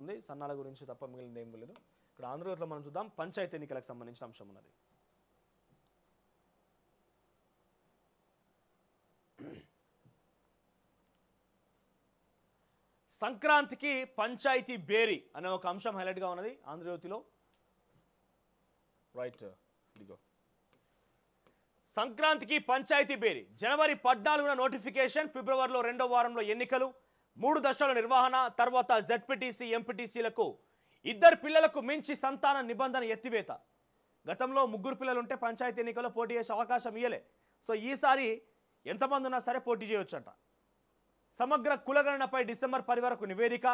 ఉంది. సన్నాల గురించి తప్ప మిగిలింది ఏం లేదు. ఇక్కడ ఆంధ్రజ్యోతిలో మనం చూద్దాం, పంచాయతీ ఎన్నికలకు సంబంధించిన అంశం ఉన్నది. సంక్రాంతికి పంచాయతీ బేరీ అనే ఒక అంశం హైలైట్గా ఉన్నది ఆంధ్రజ్యోతిలో. రైట్, ఇదిగో సంక్రాంతికి పంచాయతీ బేరీ. జనవరి 14న నోటిఫికేషన్, ఫిబ్రవరిలో 2వ వారంలో ఎన్నికలు, 3 దశల నిర్వహణ, తర్వాత జెడ్పీటీసీ ఎంపీటీసీలకు 2 పిల్లలకు మించి సంతాన నిబంధన ఎత్తివేత. గతంలో 3 పిల్లలు ఉంటే పంచాయతీ ఎన్నికల్లో పోటీ చేసే అవకాశం ఇయ్యలే. సో ఈసారి ఎంతమంది ఉన్నా సరే పోటీ చేయొచ్చంట. సమగ్ర కులగణనపై డిసెంబర్ 10 వరకు నివేదిక,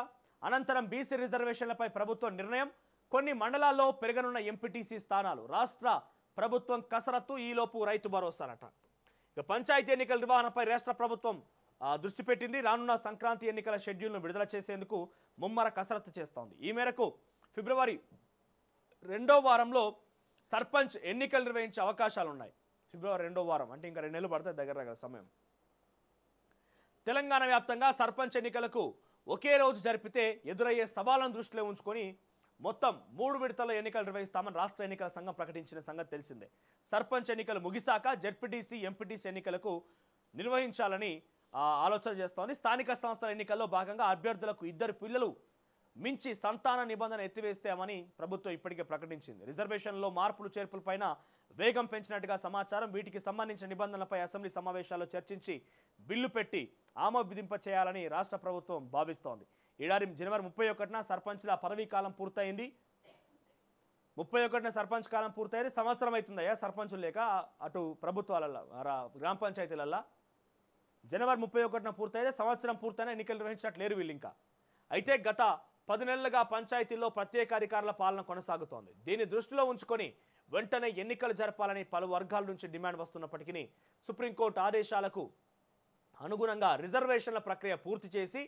అనంతరం బీసీ రిజర్వేషన్లపై ప్రభుత్వం నిర్ణయం, కొన్ని మండలాల్లో పెరగనున్న ఎంపీటీసీ స్థానాలు, రాష్ట్ర ప్రభుత్వం కసరత్తు, ఈలోపు రైతు భరోసానట. ఇక పంచాయతీ ఎన్నికల నిర్వహణపై రాష్ట్ర ప్రభుత్వం దృష్టి పెట్టింది. రానున్న సంక్రాంతి ఎన్నికల షెడ్యూల్ను విడుదల చేసేందుకు ముమ్మర కసరత్తు చేస్తోంది. ఈ మేరకు ఫిబ్రవరి 2వ వారంలో సర్పంచ్ ఎన్నికలు నిర్వహించే అవకాశాలు ఉన్నాయి. ఫిబ్రవరి 2వ వారం అంటే ఇంకా 2 నెలలు పడుతుంది దగ్గర సమయం. తెలంగాణ వ్యాప్తంగా సర్పంచ్ ఎన్నికలకు ఒకే రోజు జరిపితే ఎదురయ్యే సవాళ్లను దృష్టిలో ఉంచుకొని మొత్తం 3 విడతల్లో ఎన్నికలు నిర్వహిస్తామని రాష్ట్ర ఎన్నికల సంఘం ప్రకటించిన సంగతి తెలిసిందే. సర్పంచ్ ఎన్నికలు ముగిశాక జెడ్పీటీసీ ఎంపీటీసీ ఎన్నికలకు నిర్వహించాలని ఆలోచన చేస్తోంది. స్థానిక సంస్థల ఎన్నికల్లో భాగంగా అభ్యర్థులకు 2 పిల్లలు మించి సంతాన నిబంధన ఎత్తివేస్తామని ప్రభుత్వం ఇప్పటికే ప్రకటించింది. రిజర్వేషన్లో మార్పులు చేర్పులపైన వేగం పెంచినట్టుగా సమాచారం. వీటికి సంబంధించిన నిబంధనలపై అసెంబ్లీ సమావేశాల్లో చర్చించి బిల్లు పెట్టి ఆమోదింప చేయాలని రాష్ట్ర ప్రభుత్వం భావిస్తోంది. ఏడాది జనవరి 31న సర్పంచ్ల పదవీ కాలం పూర్తయింది. 31న సర్పంచ్ కాలం పూర్తయింది. సంవత్సరం అవుతుందయ్యా సర్పంచులు లేక అటు ప్రభుత్వాలలో గ్రామ పంచాయతీలల్లో. జనవరి 31న పూర్తయితే సంవత్సరం పూర్తయినా ఎన్నికలు నిర్వహించినట్లు లేరు వీళ్ళు ఇంకా. అయితే గత 10 నెలలుగా పంచాయతీల్లో ప్రత్యేక అధికారుల పాలన కొనసాగుతోంది. దీన్ని దృష్టిలో ఉంచుకొని వెంటనే ఎన్నికలు జరపాలని పలు వర్గాల నుంచి డిమాండ్ వస్తున్నప్పటికీ సుప్రీంకోర్టు ఆదేశాలకు అనుగుణంగా రిజర్వేషన్ల ప్రక్రియ పూర్తి చేసి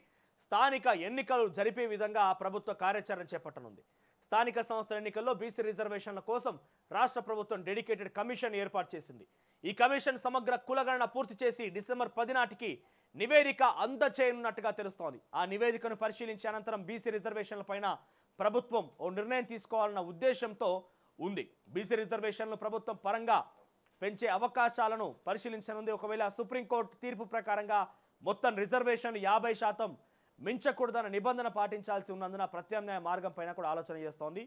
స్థానిక ఎన్నికలు జరిపే విధంగా ప్రభుత్వ కార్యాచరణ చేపట్టనుంది. స్థానిక సంస్థల ఎన్నికల్లో బీసీ రిజర్వేషన్ల కోసం రాష్ట్ర ప్రభుత్వం డెడికేటెడ్ కమిషన్ ఏర్పాటు చేసింది. ఈ కమిషన్ సమగ్ర కులగణన పూర్తి చేసి డిసెంబర్ 10 నాటికి నివేదిక అందచేయనున్నట్టుగా తెలుస్తోంది. ఆ నివేదికను పరిశీలించిన అనంతరం బీసీ రిజర్వేషన్లపైన ప్రభుత్వం ఓ నిర్ణయం తీసుకోవాలన్న ఉద్దేశంతో ఉంది. బీసీ రిజర్వేషన్లు ప్రభుత్వం పరంగా పెంచే అవకాశాలను పరిశీలించనుంది. ఒకవేళ సుప్రీంకోర్టు తీర్పు ప్రకారంగా మొత్తం రిజర్వేషన్ 50% మించకూడదన్న నిబంధన పాటించాల్సి ఉన్నందున ప్రత్యామ్నాయ మార్గం పైన కూడా ఆలోచన చేస్తోంది.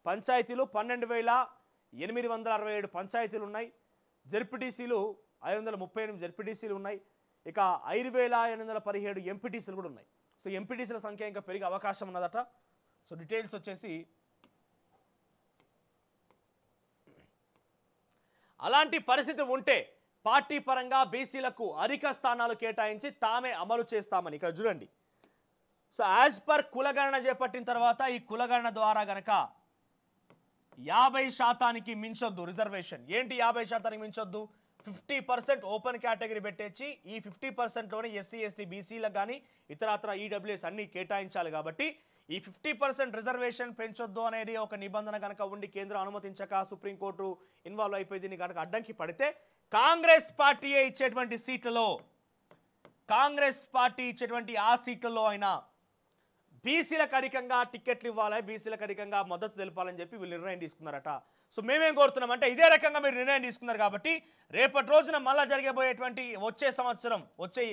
పంచాయతీలు 12,867 పంచాయతీలు ఉన్నాయి. జెడ్పీటీసీలు 538 జెడ్పీటీసీలు ఉన్నాయి. ఇక 5,817 ఎంపీటీసీలు కూడా ఉన్నాయి. సో ఎంపీటీసీల సంఖ్య ఇంకా పెరిగే అవకాశం ఉన్నదట. సో డీటెయిల్స్ వచ్చేసి అలాంటి పరిస్థితి ఉంటే పార్టీ పరంగా బీసీలకు అధిక స్థానాలు కేటాయించి తామే అమలు చేస్తామని ఇక్కడ చూడండి. సో యాజ్ పర్ కులగణన చేపట్టిన తర్వాత ఈ కులగణన ద్వారా గనక 50% మించొద్దు రిజర్వేషన్. ఏంటి 50% మించొద్దు? 50% ఓపెన్ కేటగిరీ పెట్టేసి ఈ 50%లోనే ఎస్సీ ఎస్టీ బీసీలకు కానీ ఇతరత్ర ఈడబ్ల్యూఎస్ అన్ని కేటాయించాలి. కాబట్టి ఈ 50% రిజర్వేషన్ పెంచొద్దు అనేది ఒక నిబంధన కనుక ఉండి కేంద్రం అనుమతించక సుప్రీంకోర్టు ఇన్వాల్వ్ అయిపోయి దీన్ని కనుక అడ్డంకి పడితే కాంగ్రెస్ పార్టీ ఇచ్చేటువంటి సీట్లలో ఆ సీట్లలో అయినా బీసీలకు అధికంగా టికెట్లు ఇవ్వాలి, బీసీలకు అధికంగా మద్దతు తెలపాలని చెప్పి వీళ్ళు నిర్ణయం తీసుకున్నారట. సో మేమేం కోరుతున్నామంటే ఇదే రకంగా మీరు నిర్ణయం తీసుకున్నారు కాబట్టి రేపటి రోజున మళ్ళా జరగబోయేటువంటి వచ్చే సంవత్సరం వచ్చే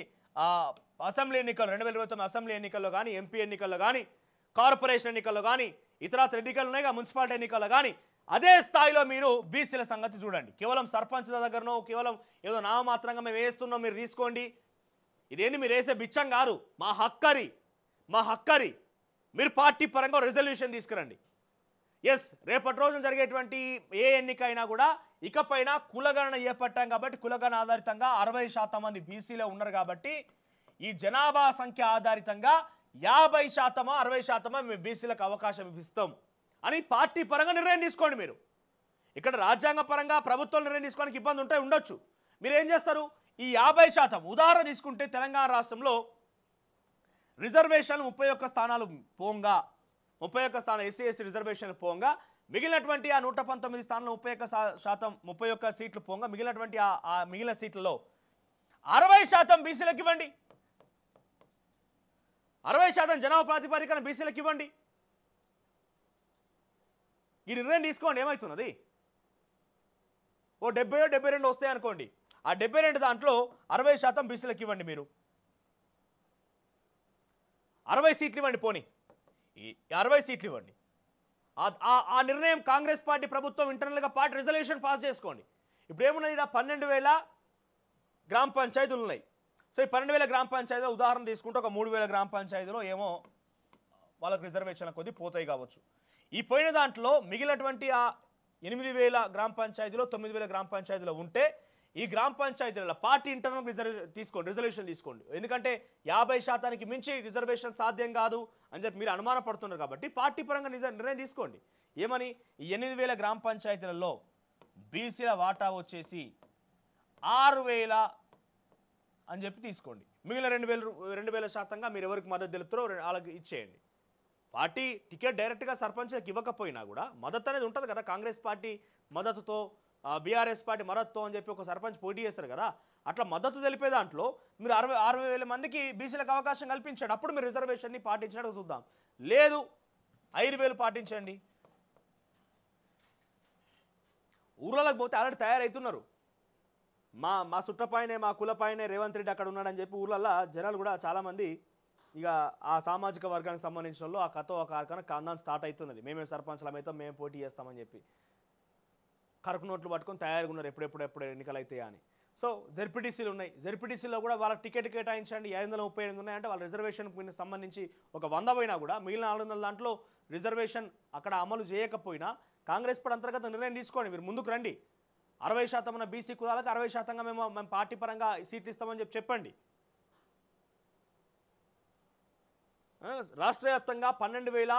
అసెంబ్లీ ఎన్నికలు 2029 అసెంబ్లీ ఎన్నికల్లో కానీ ఎంపీ ఎన్నికల్లో కానీ కార్పొరేషన్ ఎన్నికల్లో కానీ ఇతరత్ర ఎన్నికలు ఉన్నాయి, మున్సిపాలిటీ ఎన్నికల్లో కానీ అదే స్థాయిలో మీరు బీసీల సంగతి చూడండి. కేవలం సర్పంచ్ల దగ్గరనో కేవలం ఏదో నామమాత్రంగా మేము వేస్తున్నాం మీరు తీసుకోండి, ఇదేంటి మీరు వేసే బిచ్చం కాదు, మా హక్కరి మీరు పార్టీ పరంగా రెజల్యూషన్ తీసుకురండి. ఎస్, రేపటి రోజున జరిగేటువంటి ఏ ఎన్నికైనా కూడా ఇకపైన కులగణన చేపట్టాం కాబట్టి కులగణన ఆధారితంగా 60% మంది బీసీలో ఉన్నారు కాబట్టి ఈ జనాభా సంఖ్య ఆధారితంగా 50% 60% మేము బీసీలకు అవకాశం ఇస్తాం అని పార్టీ పరంగా నిర్ణయం తీసుకోండి. మీరు ఇక్కడ రాజ్యాంగ పరంగా ప్రభుత్వం నిర్ణయం తీసుకోవడానికి ఇబ్బంది ఉండొచ్చు. మీరు ఏం చేస్తారు? ఈ 50% ఉదాహరణ తీసుకుంటే తెలంగాణ రాష్ట్రంలో రిజర్వేషన్లు 31 స్థానాలు పోంగా 31 స్థానాలు ఎస్సీ ఎస్టీ రిజర్వేషన్లు పోంగా మిగిలినటువంటి ఆ 119 స్థానాలు 31 సీట్లు పోంగా మిగిలినటువంటి ఆ మిగిలిన సీట్లలో 60% బీసీలకు ఇవ్వండి. 60% జనాభా ప్రాతిపదికన బీసీలకు ఇవ్వండి. ఈ నిర్ణయం తీసుకోండి, ఏమవుతున్నది? ఓ 70-72 వస్తాయి అనుకోండి, ఆ 72 దాంట్లో 60% బీసీలకు ఇవ్వండి. మీరు 60 సీట్లు ఇవ్వండి, పోనీ ఈ 60 సీట్లు ఇవ్వండి. ఆ నిర్ణయం కాంగ్రెస్ పార్టీ ప్రభుత్వం ఇంటర్నల్గా పార్టీ రిజల్యూషన్ పాస్ చేసుకోండి. ఇప్పుడు ఏమున్నది, 12,000 గ్రామ పంచాయతీలు ఉన్నాయి. సో ఈ 12,000 గ్రామ పంచాయతీలో ఉదాహరణ తీసుకుంటే ఒక 3,000 గ్రామ పంచాయతీలో ఏమో వాళ్ళకు రిజర్వేషన్ల కొద్దీ పోతాయి కావచ్చు. ఈ పోయిన దాంట్లో మిగిలినటువంటి ఆ 8,000 గ్రామ పంచాయతీలో 9,000 గ్రామ పంచాయతీలో ఉంటే ఈ గ్రామ పంచాయతీల పార్టీ ఇంటర్నల్ రిజర్వేషన్ తీసుకోండి. ఎందుకంటే 50% మించి రిజర్వేషన్ సాధ్యం కాదు అని చెప్పి మీరు అనుమాన పడుతున్నారు కాబట్టి పార్టీ పరంగా నిర్ణయం తీసుకోండి. ఏమని, ఈ 8,000 గ్రామ పంచాయతీలలో బీసీల వాటా వచ్చేసి 6,000 అని చెప్పి తీసుకోండి. మిగిలిన 2,000% మీరు ఎవరికి మద్దతు తెలుపుతారో వాళ్ళకి ఇచ్చేయండి. పార్టీ టికెట్ డైరెక్ట్గా సర్పంచ్లకు ఇవ్వకపోయినా కూడా మద్దతు అనేది ఉంటుంది కదా. కాంగ్రెస్ పార్టీ మద్దతుతో, బీఆర్ఎస్ పార్టీ మద్దతుతో అని చెప్పి ఒక సర్పంచ్ పోటీ చేస్తారు కదా. అట్లా మద్దతు తెలిపే దాంట్లో మీరు 60,000 మందికి బీసీలకు అవకాశం కల్పించండి. అప్పుడు మీరు రిజర్వేషన్ని పాటించినట్టు చూద్దాం. లేదు 5,000 పాటించండి. ఊర్లలోకి పోతే ఆల్రెడీ తయారవుతున్నారు. మా చుట్టపైనే, మా కులపైనే రేవంత్ రెడ్డి అక్కడ ఉన్నాడని చెప్పి ఊర్లల్లో జనాలు కూడా చాలామంది ఇక ఆ సామాజిక వర్గానికి సంబంధించిన వాళ్ళు ఆ కథ కార్ఖాన కాందాన్ స్టార్ట్ అవుతున్నది. మేమే సర్పంచ్లం అవుతాం, మేము పోటీ చేస్తామని చెప్పి కరకు నోట్లు పట్టుకొని తయారుగా ఉన్నారు ఎప్పుడు ఎన్నికలు అవుతాయా అని. సో జెడ్పీటీసీలు ఉన్నాయి, జెడ్పీటీసీలో కూడా వాళ్ళకి టికెట్ కేటాయించండి. 538 ఉన్నాయంటే వాళ్ళ రిజర్వేషన్ సంబంధించి ఒక 100 పోయినా కూడా మిగిలిన 400 దాంట్లో రిజర్వేషన్ అక్కడ అమలు చేయకపోయినా కాంగ్రెస్ పార్టీ అంతర్గత నిర్ణయం తీసుకోండి. మీరు ముందుకు రండి. 60% ఉన్న బీసీ కులాలకు 60% మేము పార్టీ పరంగా సీట్లు ఇస్తామని చెప్పండి. రాష్ట్ర వ్యాప్తంగా 12,000